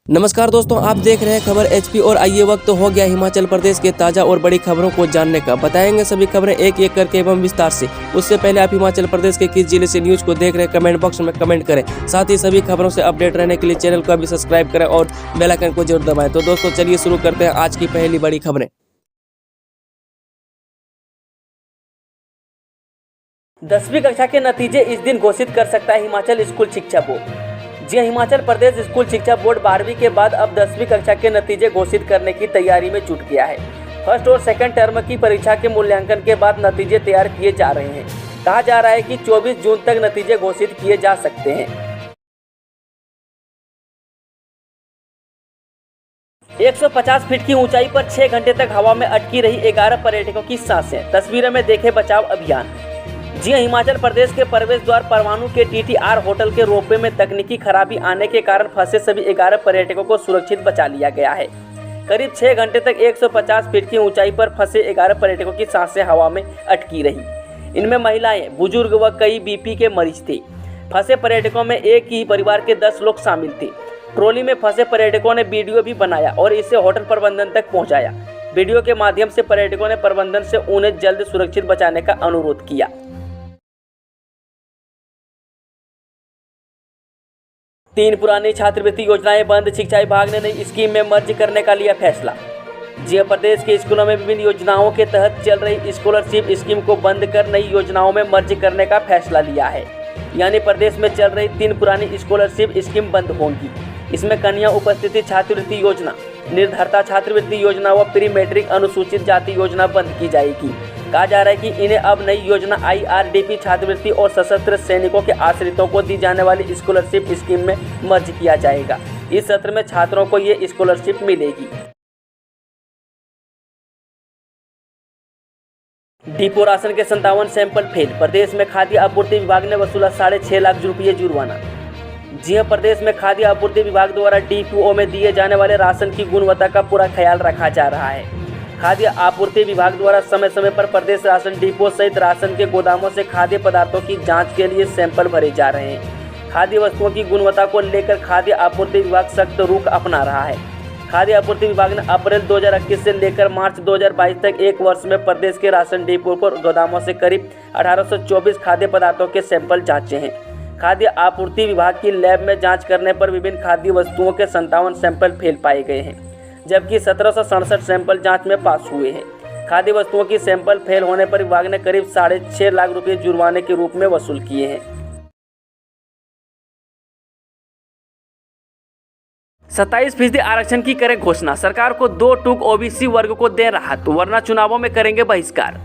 नमस्कार दोस्तों, आप देख रहे हैं खबर एचपी और आइए वक्त हो गया हिमाचल प्रदेश के ताज़ा और बड़ी खबरों को जानने का। बताएंगे सभी खबरें एक एक करके एवं विस्तार से। उससे पहले आप हिमाचल प्रदेश के किस जिले से न्यूज को देख रहे हैं कमेंट बॉक्स में कमेंट करें। साथ ही सभी खबरों से अपडेट रहने के लिए चैनल को अभी सब्सक्राइब करें और बेल आइकन को जरूर दबाएं। तो दोस्तों चलिए शुरू करते हैं आज की पहली बड़ी खबरें। 10वीं कक्षा के नतीजे इस दिन घोषित कर सकता है हिमाचल स्कूल शिक्षा बोर्ड। जी हिमाचल प्रदेश स्कूल शिक्षा बोर्ड 12वीं के बाद अब 10वीं कक्षा के नतीजे घोषित करने की तैयारी में जुट गया है। फर्स्ट और सेकंड टर्म की परीक्षा के मूल्यांकन के बाद नतीजे तैयार किए जा रहे हैं। कहा जा रहा है कि 24 जून तक नतीजे घोषित किए जा सकते हैं। 150 फीट की ऊंचाई पर 6 घंटे तक हवा में अटकी रही 11 पर्यटकों की सांसें। तस्वीरों में देखे बचाव अभियान। जी हिमाचल प्रदेश के प्रवेश द्वार परवाणु के टीटीआर होटल के रोपवे में तकनीकी खराबी आने के कारण फंसे सभी 11 पर्यटकों को सुरक्षित बचा लिया गया है। करीब 6 घंटे तक 150 फीट की ऊंचाई पर फंसे 11 पर्यटकों की सांसें हवा में अटकी रही। इनमें महिलाएं, बुजुर्ग व कई बीपी के मरीज थे। फंसे पर्यटकों में एक ही परिवार के 10 लोग शामिल थे। ट्रॉली में फंसे पर्यटकों ने वीडियो भी बनाया और इसे होटल प्रबंधन तक पहुँचाया। वीडियो के माध्यम से पर्यटकों ने प्रबंधन से उन्हें जल्द सुरक्षित बचाने का अनुरोध किया। 3 पुरानी छात्रवृत्ति योजनाएं बंद। शिक्षा विभाग ने नई स्कीम में मर्ज करने का लिया फैसला। जी प्रदेश के स्कूलों में विभिन्न योजनाओं के तहत चल रही स्कॉलरशिप स्कीम को बंद कर नई योजनाओं में मर्ज करने का फैसला लिया है। यानी प्रदेश में चल रही 3 पुरानी स्कॉलरशिप स्कीम बंद होंगी। इसमें कन्या उपस्थिति छात्रवृत्ति योजना, निर्धरता छात्रवृत्ति योजना व प्री मैट्रिक अनुसूचित जाति योजना बंद की जाएगी। कहा जा रहा है कि इन्हें अब नई योजना IRDP छात्रवृत्ति और सशस्त्र सैनिकों के आश्रितों को दी जाने वाली स्कॉलरशिप स्कीम में मर्ज किया जाएगा। इस सत्र में छात्रों को ये स्कॉलरशिप मिलेगी। डिपो राशन के 57 सैंपल फेल। प्रदेश में खाद्य आपूर्ति विभाग ने वसूला 6.5 लाख रुपये जुर्माना। जी प्रदेश में खाद्य आपूर्ति विभाग द्वारा डिपो में दिए जाने वाले राशन की गुणवत्ता का पूरा ख्याल रखा जा रहा है। खाद्य आपूर्ति विभाग द्वारा समय समय पर प्रदेश राशन डिपो सहित राशन के गोदामों से खाद्य पदार्थों की जांच के लिए सैंपल भरे जा रहे हैं। खाद्य वस्तुओं की गुणवत्ता को लेकर खाद्य आपूर्ति विभाग सख्त रुख अपना रहा है। खाद्य आपूर्ति विभाग ने अप्रैल 2021 से लेकर मार्च 2022 तक एक वर्ष में प्रदेश के राशन डिपो पर गोदामों से करीब 1824 खाद्य पदार्थों के सैंपल जांचे हैं। खाद्य आपूर्ति विभाग की लैब में जाँच करने पर विभिन्न खाद्य वस्तुओं के 57 सैंपल फेल पाए गए हैं, जबकि 1767 सैंपल जांच में पास हुए हैं। खाद्य वस्तुओं की सैंपल फेल होने पर विभाग ने करीब 6.5 लाख रुपए जुर्माने के रूप में वसूल किए हैं। 27% आरक्षण की करें घोषणा। सरकार को 2 टूक ओबीसी वर्ग को दे राहत, वरना चुनावों में करेंगे बहिष्कार।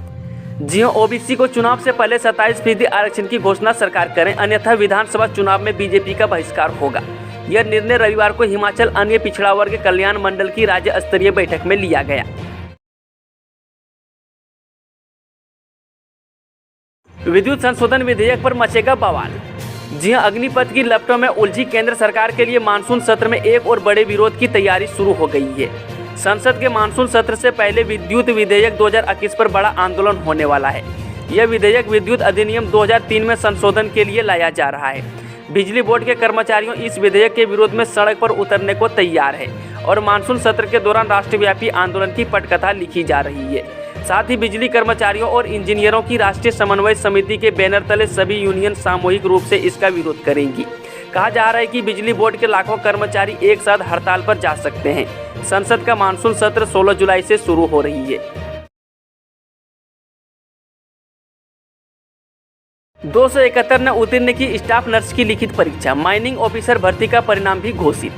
जी हां, ओबीसी को चुनाव से पहले 27% आरक्षण की घोषणा सरकार करें, अन्यथा विधानसभा चुनाव में बीजेपी का बहिष्कार होगा। यह निर्णय रविवार को हिमाचल अन्य पिछड़ा वर्ग कल्याण मंडल की राज्य स्तरीय बैठक में लिया गया। विद्युत संशोधन विधेयक पर मचेगा बवाल। जी हां, अग्निपथ की लपटों में उलझी केंद्र सरकार के लिए मानसून सत्र में एक और बड़े विरोध की तैयारी शुरू हो गई है। संसद के मानसून सत्र से पहले विद्युत विधेयक 2021 पर बड़ा आंदोलन होने वाला है। यह विधेयक विद्युत अधिनियम 2003 में संशोधन के लिए लाया जा रहा है। बिजली बोर्ड के कर्मचारियों इस विधेयक के विरोध में सड़क पर उतरने को तैयार है और मानसून सत्र के दौरान राष्ट्रव्यापी आंदोलन की पटकथा लिखी जा रही है। साथ ही बिजली कर्मचारियों और इंजीनियरों की राष्ट्रीय समन्वय समिति के बैनर तले सभी यूनियन सामूहिक रूप से इसका विरोध करेंगी। कहा जा रहा है कि बिजली बोर्ड के लाखों कर्मचारी एक साथ हड़ताल पर जा सकते हैं। संसद का मानसून सत्र 16 जुलाई से शुरू हो रही है। 271 ने उत्तीर्ण की स्टाफ नर्स की लिखित परीक्षा। माइनिंग ऑफिसर भर्ती का परिणाम भी घोषित।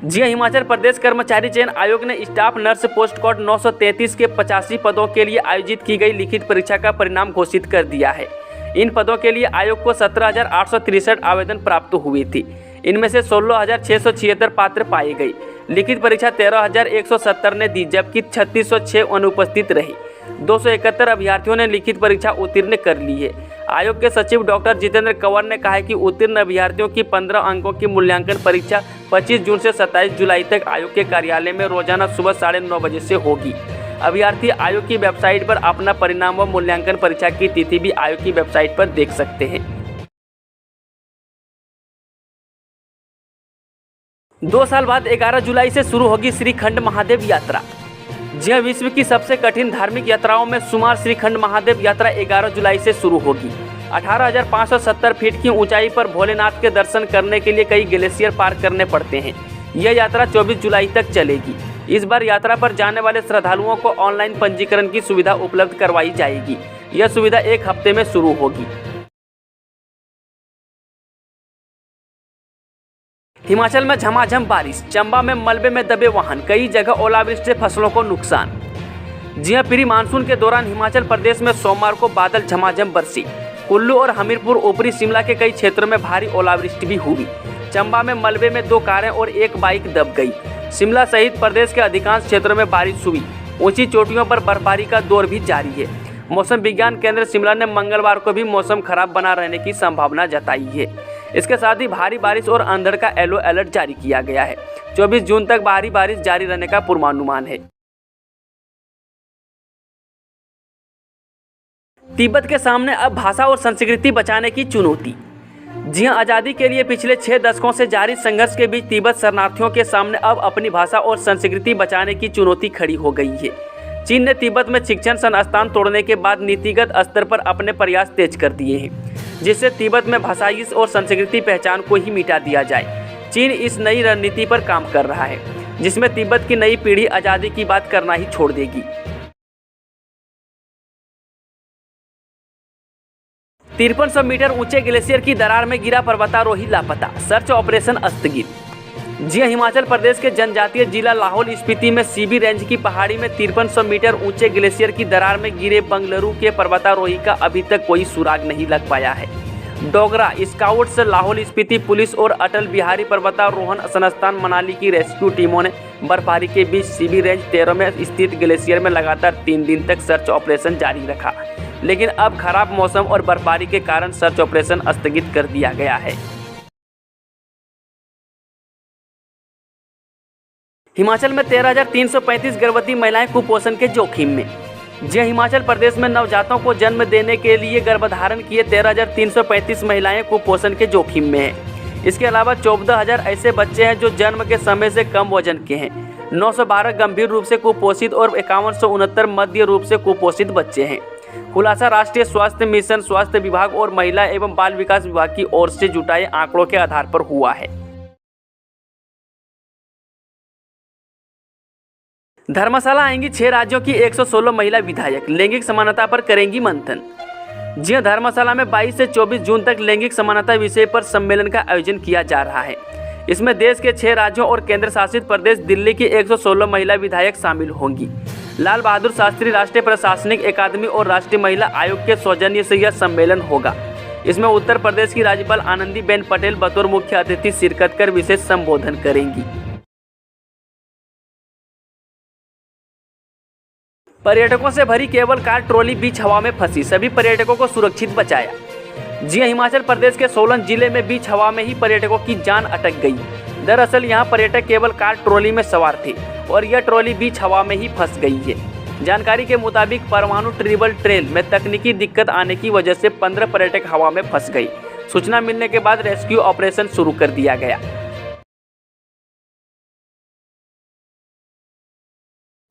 जी हिमाचल प्रदेश कर्मचारी चयन आयोग ने स्टाफ नर्स पोस्ट कोड 933 के 85 पदों के लिए आयोजित की गई लिखित परीक्षा का परिणाम घोषित कर दिया है। इन पदों के लिए आयोग को 17,863 आवेदन प्राप्त हुए थे। इनमें से 16,676 पात्र पाए गए। लिखित परीक्षा 13,170 ने दी, जबकि 3,606 अनुपस्थित रहे। 271 अभ्यर्थियों ने लिखित परीक्षा उत्तीर्ण कर ली है। आयोग के सचिव डॉक्टर जितेंद्र कंवर ने कहा है कि उत्तीर्ण अभ्यर्थियों की 15 अंकों की मूल्यांकन परीक्षा 25 जून से 27 जुलाई तक आयोग के कार्यालय में रोजाना सुबह 9:30 बजे से होगी। अभ्यर्थी आयोग की वेबसाइट पर अपना परिणाम व मूल्यांकन परीक्षा की तिथि भी आयोग की वेबसाइट पर देख सकते हैं। 2 साल बाद 11 जुलाई से शुरू होगी श्रीखंड महादेव यात्रा। जी हाँ, विश्व की सबसे कठिन धार्मिक यात्राओं में शुमार श्रीखंड महादेव यात्रा 11 जुलाई से शुरू होगी। 18,570 फीट की ऊंचाई पर भोलेनाथ के दर्शन करने के लिए कई ग्लेशियर पार करने पड़ते हैं। यह यात्रा 24 जुलाई तक चलेगी। इस बार यात्रा पर जाने वाले श्रद्धालुओं को ऑनलाइन पंजीकरण की सुविधा उपलब्ध करवाई जाएगी। यह सुविधा 1 हफ्ते में शुरू होगी। हिमाचल में झमाझम बारिश, चंबा में मलबे में दबे वाहन, कई जगह ओलावृष्टि से फसलों को नुकसान। जी हां, प्री मानसून के दौरान हिमाचल प्रदेश में सोमवार को बादल झमाझम बरसी। कुल्लू और हमीरपुर ऊपरी शिमला के कई क्षेत्रों में भारी ओलावृष्टि भी हुई। चंबा में मलबे में 2 कारें और 1 बाइक दब गई। शिमला सहित प्रदेश के अधिकांश क्षेत्रों में बारिश हुई। ऊंची चोटियों पर बर्फबारी का दौर भी जारी है। मौसम विज्ञान केंद्र शिमला ने मंगलवार को भी मौसम खराब बना रहने की संभावना जताई है। इसके साथ ही भारी बारिश और अंधड़ का येलो अलर्ट जारी किया गया है। 24 जून तक भारी बारिश जारी रहने का पूर्वानुमान है। तिब्बत के सामने अब भाषा और संस्कृति बचाने की चुनौती। जी हां, आज़ादी के लिए पिछले 6 दशकों से जारी संघर्ष के बीच तिब्बत शरणार्थियों के सामने अब अपनी भाषा और संस्कृति बचाने की चुनौती खड़ी हो गई है। चीन ने तिब्बत में शिक्षण संस्थान तोड़ने के बाद नीतिगत स्तर पर अपने प्रयास तेज कर दिए हैं, जिससे तिब्बत में भाषाई और संस्कृति पहचान को ही मिटा दिया जाए। चीन इस नई रणनीति पर काम कर रहा है, जिसमें तिब्बत की नई पीढ़ी आज़ादी की बात करना ही छोड़ देगी। 5300 मीटर ऊंचे ग्लेशियर की दरार में गिरा पर्वतारोही लापता, सर्च ऑपरेशन स्थगित। जी हां, हिमाचल प्रदेश के जनजातीय जिला लाहौल स्पीति में सीबी रेंज की पहाड़ी में 5300 मीटर ऊंचे ग्लेशियर की दरार में गिरे बंगलुरु के पर्वतारोही का अभी तक कोई सुराग नहीं लग पाया है। डोगरा स्काउट्स, लाहौल स्पीति पुलिस और अटल बिहारी पर्वतारोहण संस्थान मनाली की रेस्क्यू टीमों ने बर्फबारी के बीच सीबी रेंज 13 में स्थित ग्लेशियर में लगातार 3 दिन तक सर्च ऑपरेशन जारी रखा, लेकिन अब खराब मौसम और बर्फबारी के कारण सर्च ऑपरेशन स्थगित कर दिया गया है। हिमाचल में 13,335 गर्भवती महिलाएं कुपोषण के जोखिम में। जी हिमाचल प्रदेश में नवजातों को जन्म देने के लिए गर्भधारण किए 13,335 महिलाएं कुपोषण के जोखिम में हैं। इसके अलावा 14,000 ऐसे बच्चे हैं जो जन्म के समय से कम वजन के हैं। 912 गंभीर रूप से कुपोषित और 5169 मध्य रूप से कुपोषित बच्चे हैं। खुलासा राष्ट्रीय स्वास्थ्य मिशन, स्वास्थ्य विभाग और महिला एवं बाल विकास विभाग की ओर से जुटाए आंकड़ों के आधार पर हुआ है। धर्मशाला आएंगी 6 राज्यों की 116 महिला विधायक, लैंगिक समानता पर करेंगी मंथन। जी हां, धर्मशाला में 22 से 24 जून तक लैंगिक समानता विषय पर सम्मेलन का आयोजन किया जा रहा है। इसमें देश के 6 राज्यों और केंद्र शासित प्रदेश दिल्ली की 116 महिला विधायक शामिल होंगी। लाल बहादुर शास्त्री राष्ट्रीय प्रशासनिक अकादमी और राष्ट्रीय महिला आयोग के सौजन्य से यह सम्मेलन होगा। इसमें उत्तर प्रदेश की राज्यपाल आनंदीबेन पटेल बतौर मुख्य अतिथि शिरकत कर विशेष संबोधन करेंगी। पर्यटकों से भरी केबल कार ट्रॉली बीच हवा में फंसी, सभी पर्यटकों को सुरक्षित बचाया। जी हां, हिमाचल प्रदेश के सोलन जिले में बीच हवा में ही पर्यटकों की जान अटक गई। दरअसल यहां पर्यटक केबल कार ट्रॉली में सवार थे और यह ट्रॉली बीच हवा में ही फंस गई है। जानकारी के मुताबिक परवाणु ट्रिबल ट्रेल में तकनीकी दिक्कत आने की वजह से 15 पर्यटक हवा में फंस गई। सूचना मिलने के बाद रेस्क्यू ऑपरेशन शुरू कर दिया गया।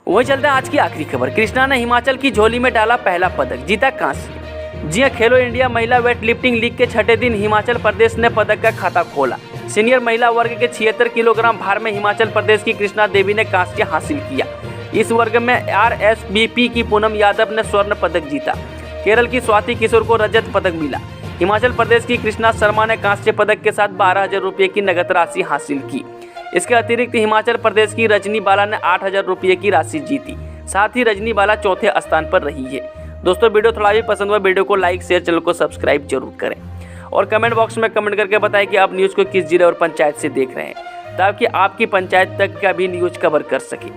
वही चलते आज की आखिरी खबर। कृष्णा ने हिमाचल की झोली में डाला पहला पदक, जीता कांस्य। जी हां, खेलो इंडिया महिला वेट लिफ्टिंग लीग के 6ठे दिन हिमाचल प्रदेश ने पदक का खाता खोला। सीनियर महिला वर्ग के 76 किलोग्राम भार में हिमाचल प्रदेश की कृष्णा देवी ने कांस्य हासिल किया। इस वर्ग में RSBP की पूनम यादव ने स्वर्ण पदक जीता। केरल की स्वाति किशोर को रजत पदक मिला। हिमाचल प्रदेश की कृष्णा शर्मा ने कांस्य पदक के साथ 12,000 रुपये की नगद राशि हासिल की। इसके अतिरिक्त हिमाचल प्रदेश की रजनी बाला ने 8,000 रुपये की राशि जीती। साथ ही रजनी बाला चौथे स्थान पर रही है। दोस्तों, वीडियो थोड़ा भी पसंद हुआ वीडियो को लाइक शेयर, चैनल को सब्सक्राइब जरूर करें और कमेंट बॉक्स में कमेंट करके बताएं कि आप न्यूज़ को किस जिले और पंचायत से देख रहे हैं, ताकि आपकी पंचायत तक का भी न्यूज़ कवर कर सके।